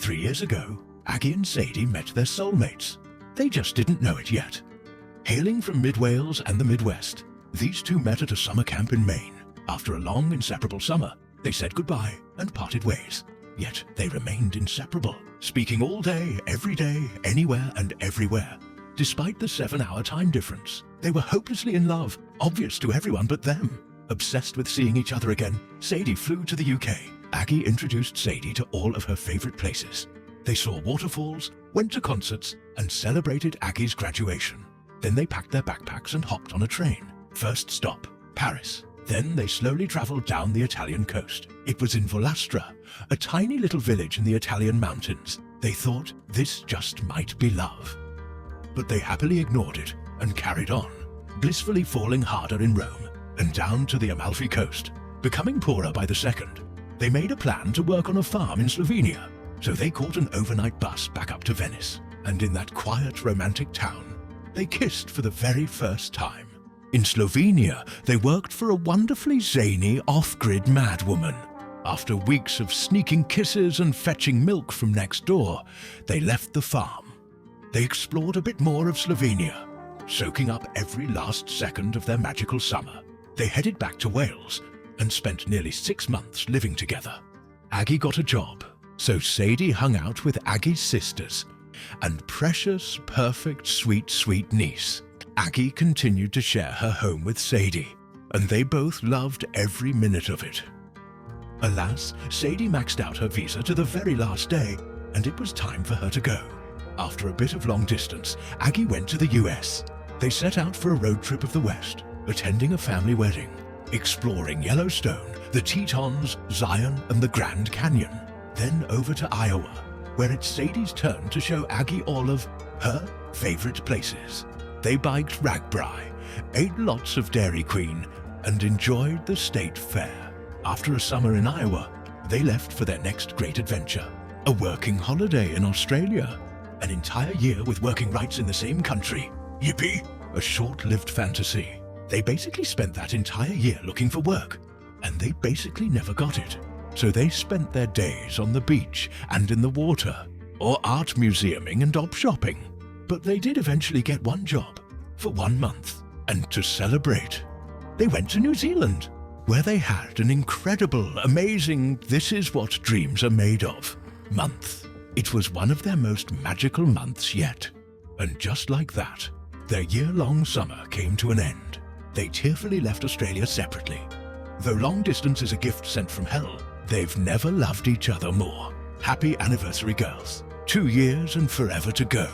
3 years ago, Aggie and Sadie met their soulmates. They just didn't know it yet. Hailing from mid-Wales and the Midwest, these two met at a summer camp in Maine. After a long, inseparable summer, they said goodbye and parted ways. Yet they remained inseparable, speaking all day, every day, anywhere and everywhere. Despite the 7-hour time difference, they were hopelessly in love, obvious to everyone but them. Obsessed with seeing each other again, Sadie flew to the UK. Aggie introduced Sadie to all of her favorite places. They saw waterfalls, went to concerts, and celebrated Aggie's graduation. Then they packed their backpacks and hopped on a train. First stop, Paris. Then they slowly traveled down the Italian coast. It was in Volastra, a tiny little village in the Italian mountains. They thought this just might be love. But they happily ignored it and carried on, blissfully falling harder in Rome and down to the Amalfi coast. Becoming poorer by the second, they made a plan to work on a farm in Slovenia. So they caught an overnight bus back up to Venice, and in that quiet, romantic town, they kissed for the very first time. In Slovenia, they worked for a wonderfully zany, off-grid madwoman. After weeks of sneaking kisses and fetching milk from next door, they left the farm. They explored a bit more of Slovenia, soaking up every last second of their magical summer. They headed back to Wales and spent nearly 6 months living together. Aggie got a job, so Sadie hung out with Aggie's sisters and precious, perfect, sweet niece. Aggie continued to share her home with Sadie, and they both loved every minute of it. Alas, Sadie maxed out her visa to the very last day, and it was time for her to go. After a bit of long distance, Aggie went to the US. They set out for a road trip of the West, attending a family wedding, exploring Yellowstone, the Tetons, Zion, and the Grand Canyon. Then over to Iowa, where it's Sadie's turn to show Aggie all of her favorite places. They biked RAGBRAI, ate lots of Dairy Queen, and enjoyed the state fair. After a summer in Iowa, they left for their next great adventure, a working holiday in Australia. An entire year with working rights in the same country. Yippee! A short-lived fantasy. They basically spent that entire year looking for work, and they basically never got it. So they spent their days on the beach and in the water, or art museuming and op shopping. But they did eventually get one job for 1 month, and to celebrate, they went to New Zealand, where they had an incredible, amazing, this is what dreams are made of month. It was one of their most magical months yet. And just like that, their year-long summer came to an end. They tearfully left Australia separately. Though long distance is a gift sent from hell, they've never loved each other more. Happy anniversary, girls. 2 years and forever to go.